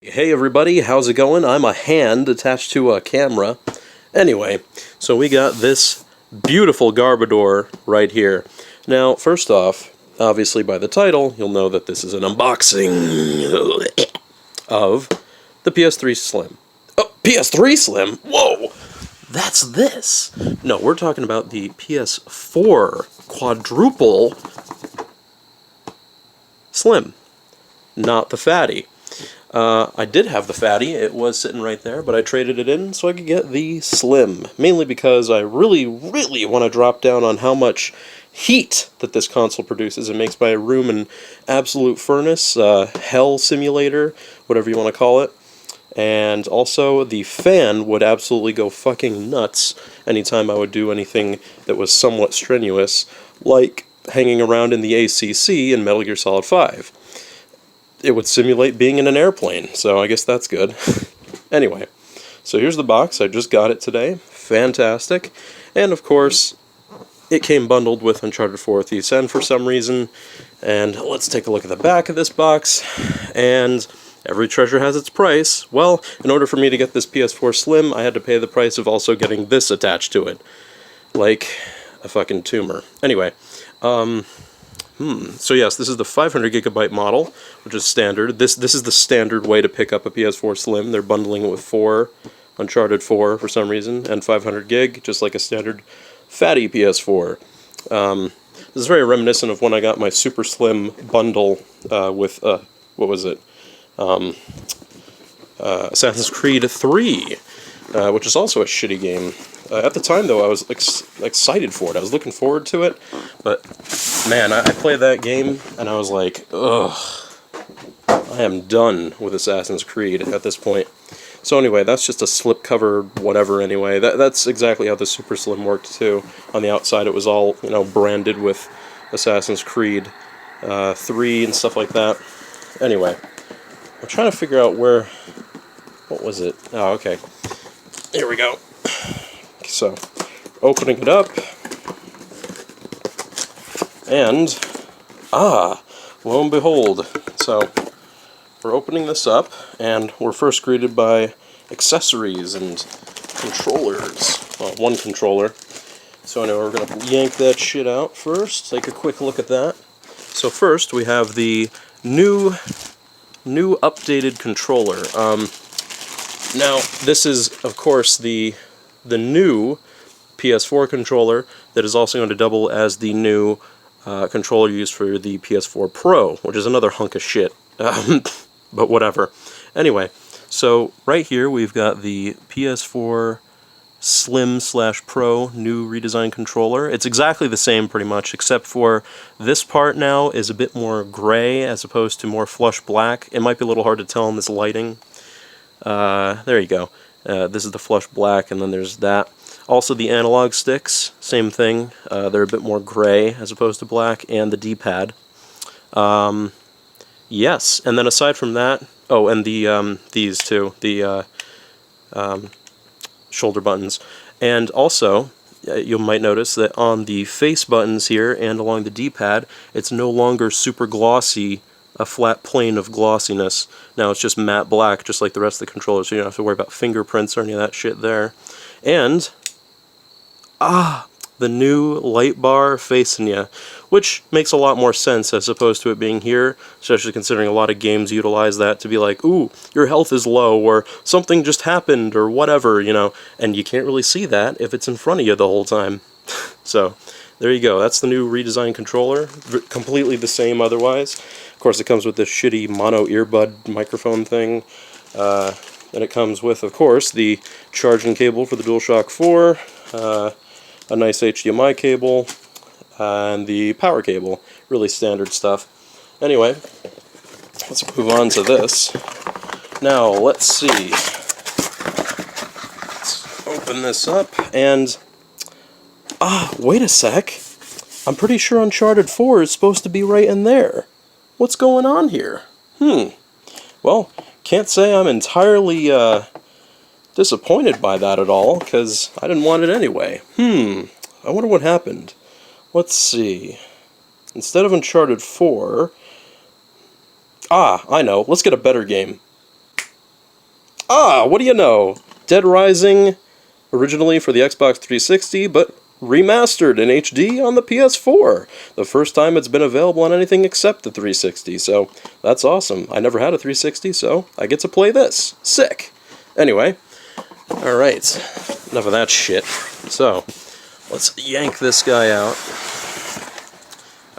Hey everybody, how's it going? I'm a hand attached to a camera. Anyway, so we got this beautiful Garbodor right here. Now, first off, obviously by the title, you'll know that this is an unboxing of the PS3 Slim. Oh, PS3 Slim? Whoa! That's this! No, we're talking about the PS4 Quadruple Slim, not the Fatty. I did have the Fatty, it was sitting right there, but I traded it in so I could get the Slim. Mainly because I really want to drop down on how much heat that this console produces. It makes my room an absolute furnace, hell simulator, whatever you want to call it. And also, the fan would absolutely go fucking nuts anytime I would do anything that was somewhat strenuous, like hanging around in the ACC in Metal Gear Solid 5. It would simulate being in an airplane, so I guess that's good. Anyway, so here's the box. I just got it today. Fantastic. And of course, it came bundled with Uncharted 4 Thief's End for some reason. And let's take a look at the back of this box. And every treasure has its price. Well, in order for me to get this PS4 Slim, I had to pay the price of also getting this attached to it. Like a fucking tumor. Anyway, so yes, this is the 500GB model, which is standard. This is the standard way to pick up a PS4 Slim. They're bundling it with Uncharted 4 for some reason, and 500GB, just like a standard fatty PS4. This is very reminiscent of when I got my Super Slim bundle with, what was it? Assassin's Creed 3, which is also a shitty game. At the time, though, I was excited for it. I was looking forward to it, but man, I played that game, and I was like, ugh, I am done with Assassin's Creed at this point. So anyway, that's just a slipcover whatever anyway. That's exactly how the Super Slim worked, too. On the outside, it was all, branded with Assassin's Creed 3 and stuff like that. Anyway, I'm trying to figure out what was it? Oh, okay. Here we go. So, opening it up, and, lo and behold, so, we're opening this up, and we're first greeted by accessories and controllers. Well, one controller. So anyway, we're going to yank that shit out first, take a quick look at that. So first, we have the new updated controller. Now, this is, of course, the new PS4 controller that is also going to double as the new controller used for the PS4 Pro, which is another hunk of shit. But whatever. Anyway, so right here we've got the PS4 Slim/Pro new redesigned controller. It's exactly the same pretty much, except for this part now is a bit more gray as opposed to more flush black. It might be a little hard to tell in this lighting. There you go. This is the flush black, and then there's that. Also, the analog sticks, same thing. They're a bit more gray as opposed to black, and the D-pad. Yes, and then aside from that, oh, and the these two, the shoulder buttons. And also, you might notice that on the face buttons here and along the D-pad, it's no longer super glossy, a flat plane of glossiness. Now it's just matte black, just like the rest of the controller, so you don't have to worry about fingerprints or any of that shit there. And, the new light bar facing you, which makes a lot more sense as opposed to it being here, especially considering a lot of games utilize that to be like, ooh, your health is low, or something just happened, or whatever, and you can't really see that if it's in front of you the whole time. So, there you go, that's the new redesigned controller, completely the same otherwise. Of course, it comes with this shitty mono earbud microphone thing, and it comes with, of course, the charging cable for the DualShock 4, a nice HDMI cable, and the power cable. Really standard stuff. Anyway, let's move on to this. Now, let's see. Let's open this up, and... wait a sec. I'm pretty sure Uncharted 4 is supposed to be right in there. What's going on here? Well, can't say I'm entirely, disappointed by that at all, because I didn't want it anyway. I wonder what happened. Let's see. Instead of Uncharted 4... I know. Let's get a better game. Ah, what do you know? Dead Rising, originally for the Xbox 360, but remastered in HD on the PS4. The first time it's been available on anything except the 360, so that's awesome. I never had a 360, so I get to play this. Sick! Anyway, alright, enough of that shit. So, let's yank this guy out.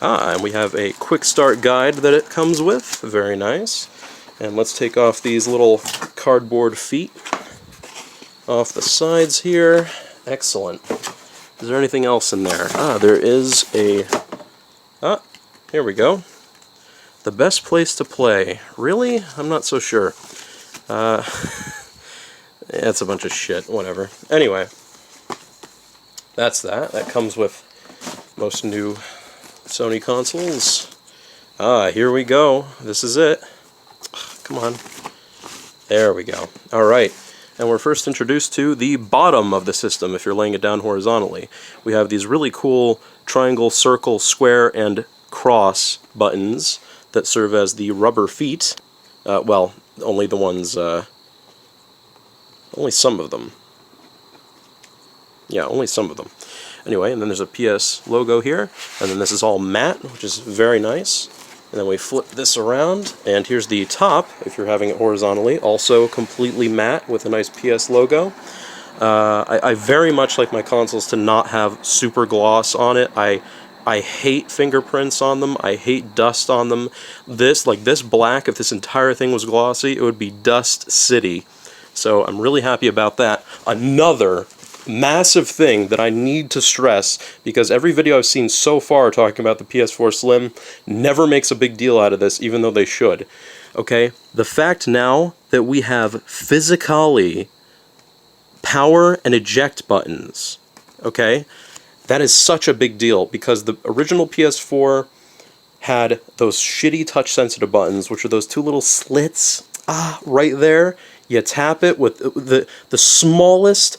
Ah, and we have a quick start guide that it comes with. Very nice. And let's take off these little cardboard feet off the sides here. Excellent. Is there anything else in there? Ah, there is a... Ah, here we go. The best place to play. Really? I'm not so sure. It's a bunch of shit. Whatever. Anyway. That's that. That comes with most new Sony consoles. Ah, here we go. This is it. Come on. There we go. Alright. And we're first introduced to the bottom of the system if you're laying it down horizontally. We have these really cool triangle, circle, square, and cross buttons that serve as the rubber feet. Well, only the ones... only some of them. Yeah, only some of them. Anyway, and then there's a PS logo here, and then this is all matte, which is very nice. And then we flip this around, and here's the top, if you're having it horizontally, also completely matte with a nice PS logo. I very much like my consoles to not have super gloss on it. I hate fingerprints on them, I hate dust on them. This black, if this entire thing was glossy, it would be Dust City. So I'm really happy about that. Another massive thing that I need to stress, because every video I've seen so far talking about the PS4 Slim never makes a big deal out of this, even though they should. Okay? The fact now that we have physically power and eject buttons, okay? That is such a big deal, because the original PS4 had those shitty touch-sensitive buttons, which are those two little slits, right there. You tap it with the smallest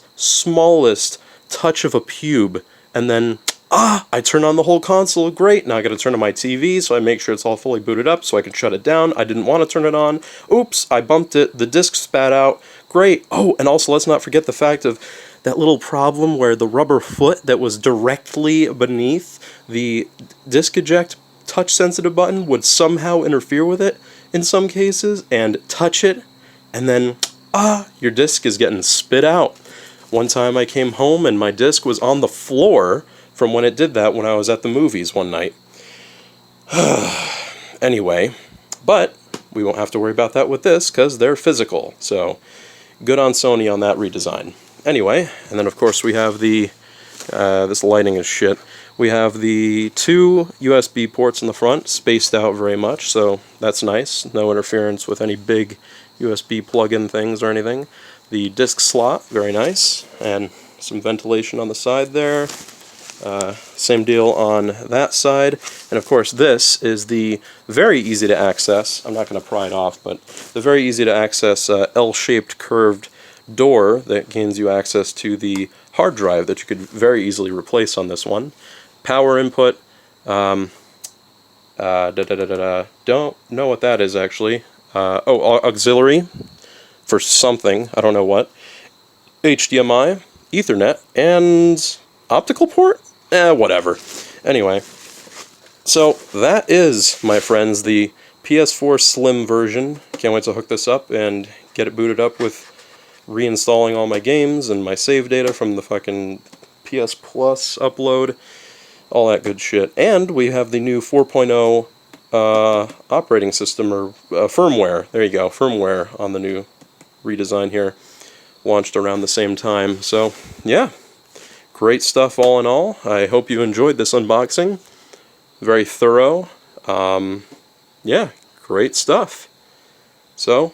touch of a pube, and then, I turn on the whole console, great, now I gotta turn on my TV, so I make sure it's all fully booted up so I can shut it down. I didn't want to turn it on, oops, I bumped it, the disc spat out, great. Oh, and also let's not forget the fact of that little problem where the rubber foot that was directly beneath the disc eject touch-sensitive button would somehow interfere with it in some cases, and touch it, and then, your disc is getting spit out. One time I came home and my disc was on the floor from when it did that when I was at the movies one night. Anyway, but we won't have to worry about that with this because they're physical, so good on Sony on that redesign. Anyway, and then of course we have the, this lighting is shit. We have the two USB ports in the front, spaced out very much, so that's nice. No interference with any big USB plug-in things or anything. The disc slot, very nice, and some ventilation on the side there. Same deal on that side. And of course this is the very easy to access, I'm not going to pry it off, but the very easy to access L-shaped curved door that gains you access to the hard drive that you could very easily replace on this one. Power input, don't know what that is actually. Auxiliary for something, I don't know what. HDMI, Ethernet, and optical port? Whatever. Anyway, so that is, my friends, the PS4 Slim version. Can't wait to hook this up and get it booted up with reinstalling all my games and my save data from the fucking PS Plus upload. All that good shit. And we have the new 4.0 operating system, or firmware. There you go, firmware on the new redesign here. Launched around the same time. So, yeah. Great stuff all in all. I hope you enjoyed this unboxing. Very thorough. Yeah, great stuff. So...